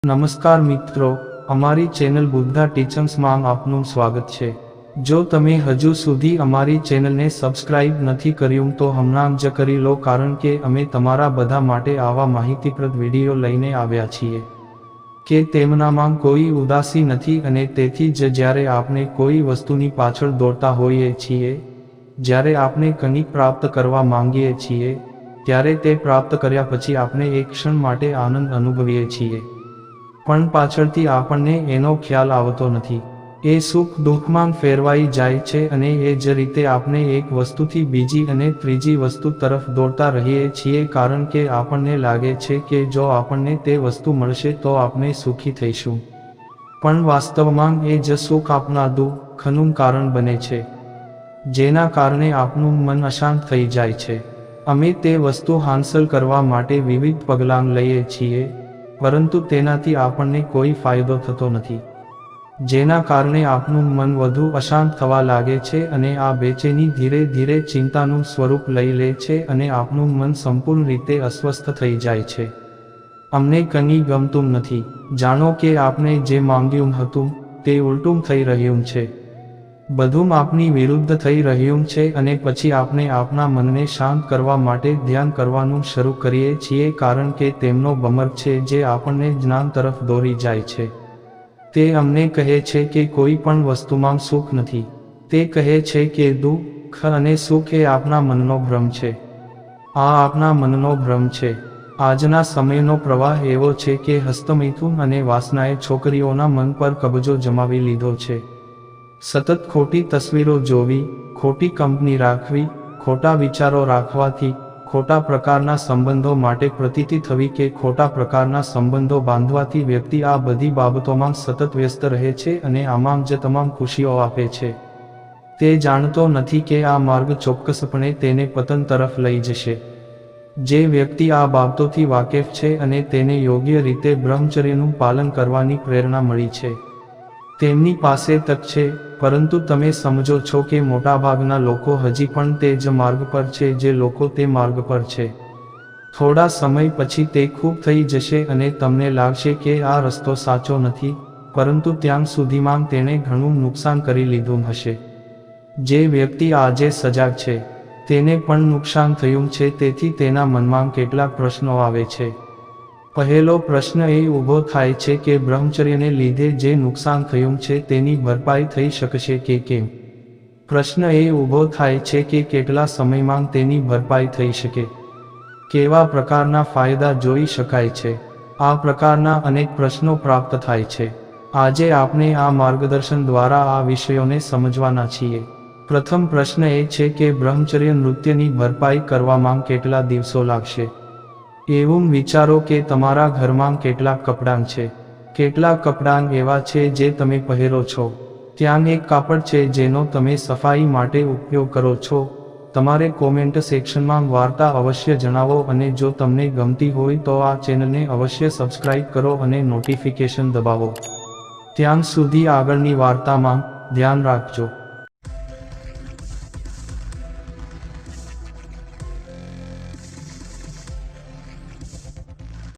નમસ્કાર મિત્રો, અમારી ચેનલ બુદ્ધા ટીચર્સમાં આપનું સ્વાગત છે। જો તમે હજુ સુધી અમારી ચેનલને સબસ્ક્રાઇબ નથી કર્યું તો હમણાં જ કરી લો, કારણ કે અમે તમારા બધા માટે આવા માહિતીપ્રદ વિડીયો લઈને આવ્યા છીએ કે તેમનામાં કોઈ ઉદાસી નથી, અને તેથી જ જ્યારે આપણે કોઈ વસ્તુની પાછળ દોડતા હોઈએ છીએ, જ્યારે આપણે કંઈક પ્રાપ્ત કરવા માંગીએ છીએ, ત્યારે તે પ્રાપ્ત કર્યા પછી આપણે એક ક્ષણ માટે આનંદ અનુભવીએ છીએ, પણ પાછળથી આપણને એનો ખ્યાલ આવતો નથી। એ સુખ દુઃખમાં ફેરવાઈ જાય છે, અને એ જ રીતે આપણે એક વસ્તુથી બીજી અને ત્રીજી વસ્તુ તરફ દોડતા રહીએ છીએ, કારણ કે આપણને લાગે છે કે જો આપણને તે વસ્તુ મળશે તો આપણે સુખી થઈશું, પણ વાસ્તવમાં એ જ સુખ આપણા દુઃખનું કારણ બને છે, જેના કારણે આપણું મન અશાંત થઈ જાય છે। અમે તે વસ્તુ હાંસલ કરવા માટે વિવિધ પગલાં લઈએ છીએ, પરંતુ તેનાથી આપણને કોઈ ફાયદો થતો નથી, જેના કારણે આપણું મન વધુ અશાંત થવા લાગે છે, અને આ બેચેની ધીરે ધીરે ચિંતાનું સ્વરૂપ લઈ લે છે, અને આપણું મન સંપૂર્ણ રીતે અસ્વસ્થ થઈ જાય છે। અમને કંઈ ગમતું નથી, જાણો કે આપણે જે માંગ્યું હતું તે ઉલટું થઈ રહ્યું છે, બધું આપણી વિરુદ્ધ થઈ રહ્યું છે, અને પછી આપણે આપણા મનને શાંત કરવા માટે ધ્યાન કરવાનું શરૂ કરીએ છીએ, કારણ કે તેમનો બમર છે જે આપણને જ્ઞાન તરફ દોરી જાય છે। તે અમને કહે છે કે કોઈ પણ વસ્તુમાં સુખ નથી, તે કહે છે કે દુઃખ અને સુખ એ આપણા મનનો ભ્રમ છે। આ આપણા મનનો ભ્રમ છે। આજના સમયનો પ્રવાહ એવો છે કે હસ્તમૈથુન અને વાસનાએ છોકરીઓના મન પર કબજો જમાવી લીધો છે। સતત ખોટી તસવીરો જોવી, ખોટી કંપની રાખવી, ખોટા વિચારો રાખવાથી, ખોટા પ્રકારના સંબંધો માટે પ્રતીતિ થવી કે ખોટા પ્રકારના સંબંધો બાંધવાથી વ્યક્તિ આ બધી બાબતોમાં સતત વ્યસ્ત રહે છે, અને આમાં જ તમામ ખુશીઓ આપે છે। તે જાણતો નથી કે આ માર્ગ ચોક્કસપણે તેને પતન તરફ લઈ જશે। જે વ્યક્તિ આ બાબતોથી વાકેફ છે અને તેને યોગ્ય રીતે બ્રહ્મચર્યનું પાલન કરવાની પ્રેરણા મળી છે, તેમની પાસે તક છે, પરંતુ તમે સમજો છો કે મોટાભાગના લોકો હજી પણ તે જ માર્ગ પર છે જે લોકો તે માર્ગ પર છે। થોડા સમય પછી તે ખૂબ થઈ જશે અને તમને લાગશે કે આ રસ્તો સાચો નથી, પરંતુ ત્યાં સુધીમાં તેણે ઘણું નુકસાન કરી લીધું હશે। જે વ્યક્તિ આજે સજાગ છે તેને પણ નુકસાન થયું છે, તેથી તેના મનમાં કેટલાક પ્રશ્નો આવે છે। પહેલો પ્રશ્ન એ ઊભો થાય છે કે બ્રહ્મચર્યને લીધે જે નુકસાન થયું છે તેની ભરપાઈ થઈ શકશે કે કેમ? પ્રશ્ન એ ઊભો થાય છે કે કેટલા સમયમાં તેની ભરપાઈ થઈ શકે? કેવા પ્રકારના ફાયદા જોઈ શકાય છે? આ પ્રકારના અનેક પ્રશ્નો પ્રાપ્ત થાય છે। આજે આપણે આ માર્ગદર્શન દ્વારા આ વિષયોને સમજવાના છીએ। પ્રથમ પ્રશ્ન એ છે કે બ્રહ્મચર્ય નૃત્યની ભરપાઈ કરવામાં કેટલા દિવસો લાગશે? એવું વિચારો કે તમારા ઘરમાં કેટલાક કપડાં છે। કેટલાક કપડાં એવા છે જે તમે પહેરો છો, ત્યાં એક કાપડ છે જેનો તમે સફાઈ માટે ઉપયોગ કરો છો। તમારે કોમેન્ટ સેક્શનમાં વાર્તા અવશ્ય જણાવો, અને જો તમને ગમતી હોય તો આ ચેનલને અવશ્ય સબસ્ક્રાઇબ કરો અને નોટિફિકેશન દબાવો। ત્યાં સુધી આગળની વાર્તામાં ધ્યાન રાખજો।